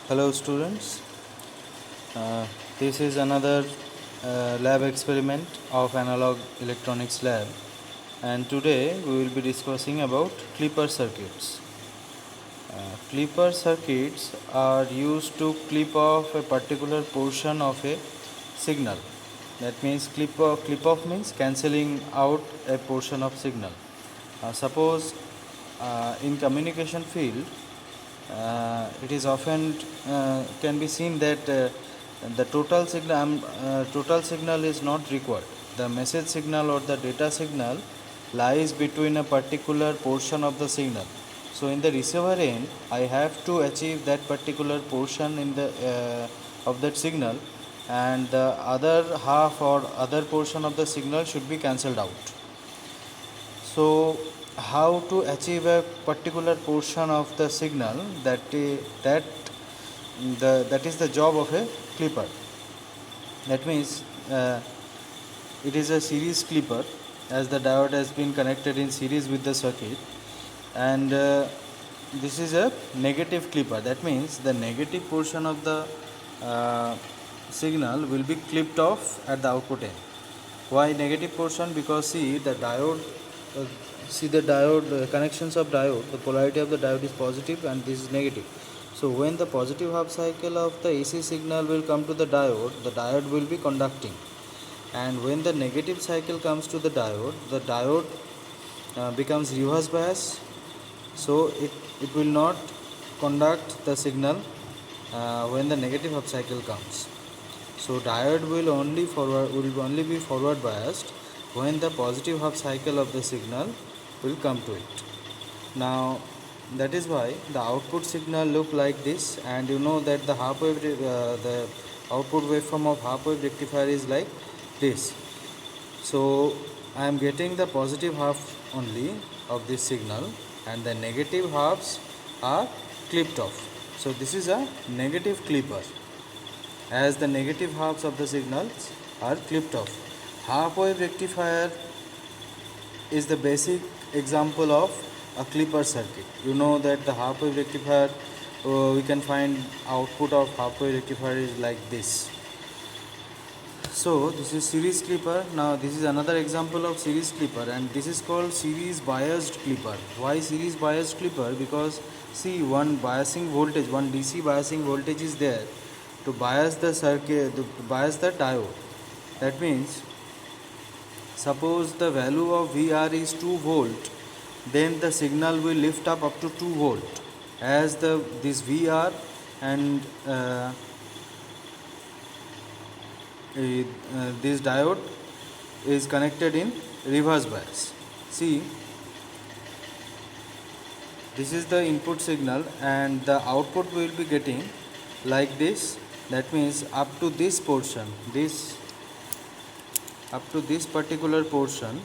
Hello students, this is another lab experiment of analog electronics lab, and today we will be discussing about clipper circuits. Clipper circuits are used to clip off a particular portion of a signal. That means clip off means cancelling out a portion of signal. Suppose in communication field, it is often can be seen that the total signal is not required. The message signal or the data signal lies between a particular portion of the signal. So in the receiver end, I have to achieve that particular portion in the of that signal, and the other half or other portion of the signal should be cancelled out. So how to achieve a particular portion of the signal, that is the job of a clipper. That means it is a series clipper, as the diode has been connected in series with the circuit, and this is a negative clipper. That means the negative portion of the signal will be clipped off at the output end. Why negative portion? Because uh, see the diode connections of diode, the polarity of the diode is positive and this is negative. So when the positive half cycle of the AC signal will come to the diode will be conducting, and when the negative cycle comes to the diode becomes reverse bias, so it will not conduct the signal when the negative half cycle comes. So diode will only be forward biased when the positive half cycle of the signal will come to it. Now that is why the output signal look like this, and you know that the the output waveform of half wave rectifier is like this. So I am getting the positive half only of this signal, and the negative halves are clipped off. So this is a negative clipper, as the negative halves of the signals are clipped off. Half wave rectifier is the basic example of a clipper circuit. You know that the half wave rectifier, we can find output of half wave rectifier is like this. So this is series clipper. Now this is another example of series clipper, and this is called series biased clipper. Why series biased clipper? Because see, one biasing voltage, one DC biasing voltage is there to bias the circuit, to bias the diode. That means suppose the value of VR is 2 volt, then the signal will lift up to 2 volt, as this VR and this diode is connected in reverse bias. See, this is the input signal and the output will be getting like this. That means up to this portion, up to this particular portion,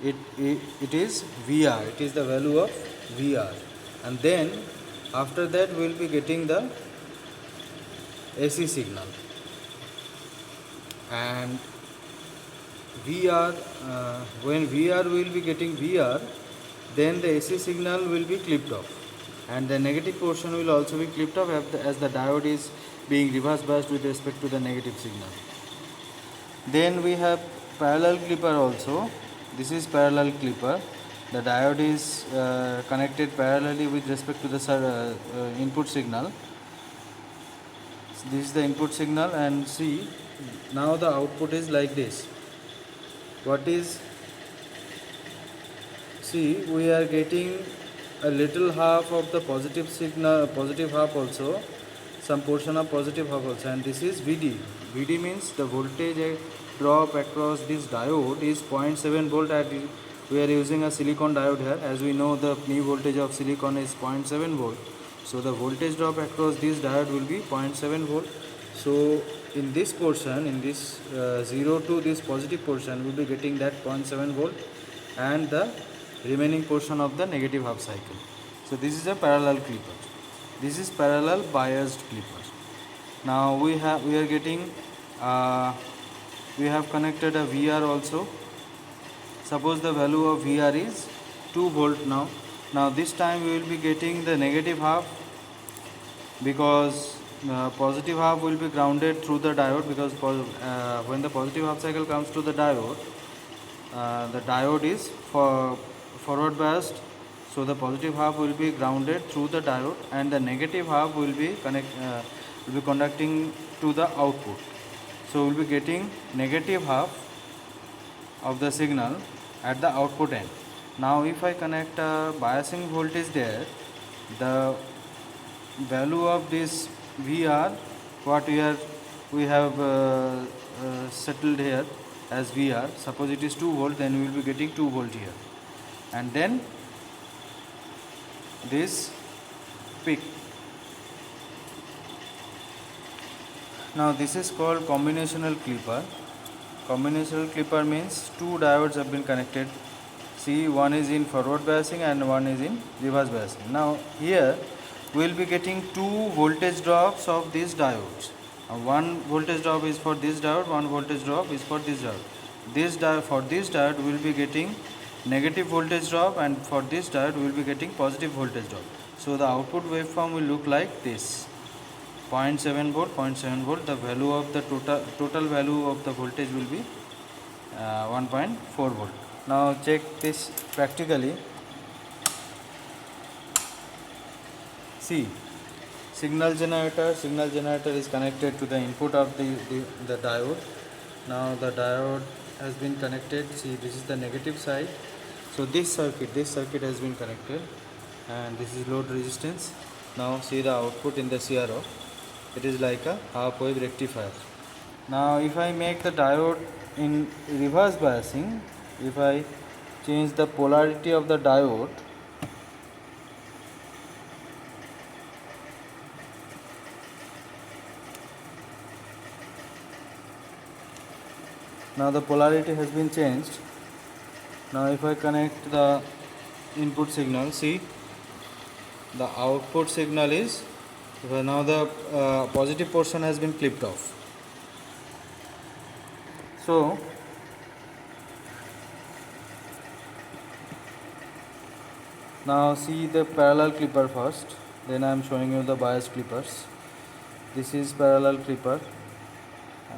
it is VR, it is the value of VR, and then after that we will be getting the AC signal, and VR, when VR will be getting VR, then the AC signal will be clipped off, and the negative portion will also be clipped off as the diode is being reverse biased with respect to the negative signal. Then we have parallel clipper also. This is parallel clipper. The diode is connected parallelly with respect to the input signal. This is the input signal, and see, now the output is like this. What is, see, we are getting a little half of the positive signal, positive half also, some portion of positive half also, and this is VD. VD means the voltage drop across this diode is 0.7 volt. We are using a silicon diode here. As we know, the knee voltage of silicon is 0.7 volt. So the voltage drop across this diode will be 0.7 volt. So in this portion, in this 0 to this positive portion, we will be getting that 0.7 volt, and the remaining portion of the negative half cycle. So this is a parallel clipper. This is parallel biased clipper. Now we are getting we have connected a VR also. Suppose the value of VR is 2 volt now. Now this time we will be getting the negative half because positive half will be grounded through the diode, because when the positive half cycle comes to the diode is forward biased, so the positive half will be grounded through the diode and the negative half will be conducting to the output. So we will be getting negative half of the signal at the output end. Now if I connect a biasing voltage there, the value of this VR, what we have settled here as VR, suppose it is 2 volt, then we will be getting 2 volt here, and then this peak. Now this is called combinational clipper. Combinational clipper means two diodes have been connected. See, one is in forward biasing and one is in reverse biasing. Now here we will be getting two voltage drops of these diodes. One voltage drop is for this diode, one voltage drop is for this diode. For this diode we will be getting negative voltage drop, and for this diode we will be getting positive voltage drop. So the output waveform will look like this: 0.7 volt, 0.7 volt. The value of the total value of the voltage will be 1.4 volt. Now check this practically. See, signal generator is connected to the input of the diode. Now the diode has been connected. See, this is the negative side. So this circuit has been connected, and this is load resistance. Now see the output in the CRO. It is like a half wave rectifier. Now if I make the diode in reverse biasing, if I change the polarity of the diode, now the polarity has been changed. Now if I connect the input signal, see, the output signal is, now the positive portion has been clipped off. So now see the parallel clipper first, then I am showing you the bias clippers. This is parallel clipper,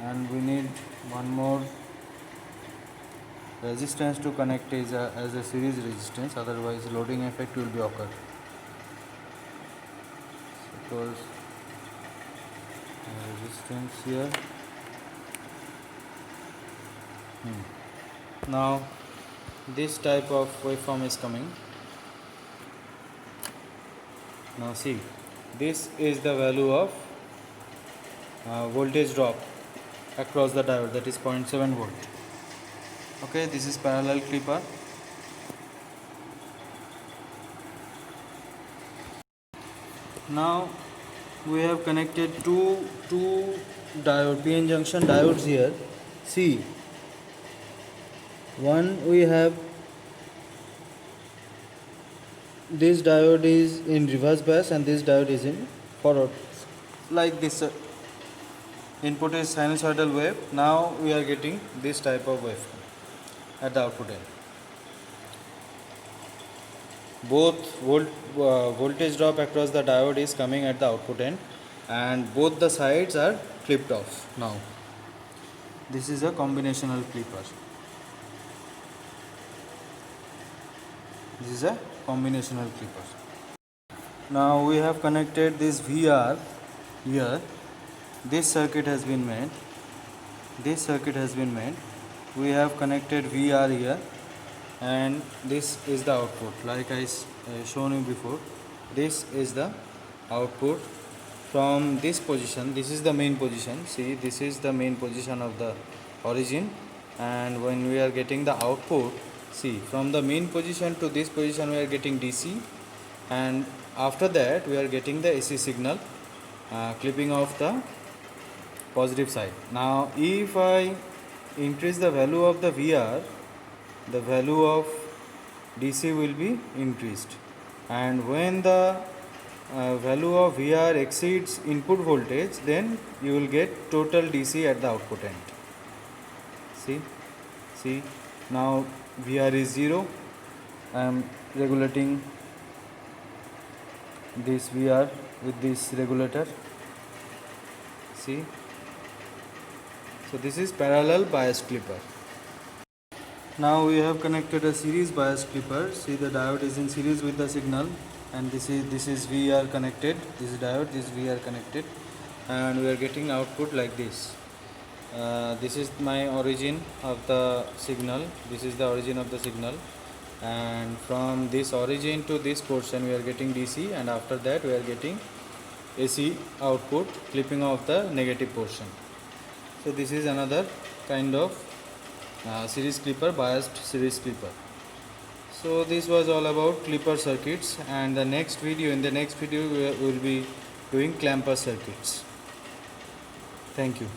and we need one more resistance to connect as a series resistance, otherwise loading effect will be occur. Suppose resistance here. Now this type of waveform is coming. Now see, this is the value of voltage drop across the diode, that is 0.7 volt. Okay, this is parallel clipper. Now we have connected two diode, PN junction diodes here. See, one we have, this diode is in reverse bias and this diode is in forward, like this. Input is sinusoidal wave. Now we are getting this type of wave at the output end. Both voltage drop across the diode is coming at the output end, and both the sides are clipped off. Now this is a combinational clipper. This is a combinational clipper. Now we have connected this VR here. This circuit has been made. We have connected VR here, and this is the output. Like I shown you before, this is the output from this position. This is the main position. See, this is the main position of the origin, and when we are getting the output, see, from the main position to this position we are getting DC, and after that we are getting the AC signal clipping off the positive side. Now if I increase the value of the VR, the value of DC will be increased, and when the value of VR exceeds input voltage, then you will get total DC at the output end. See, now VR is 0. I am regulating this VR with this regulator. See, so this is parallel bias clipper. Now we have connected a series bias clipper. See, the diode is in series with the signal, and this is VR connected. This is diode, this is VR connected, and we are getting output like this. This is my origin of the signal. This is the origin of the signal, and from this origin to this portion we are getting DC, and after that we are getting AC output clipping of the negative portion. So this is another kind of series clipper, biased series clipper. So this was all about clipper circuits, and in the next video we will be doing clamper circuits. Thank you.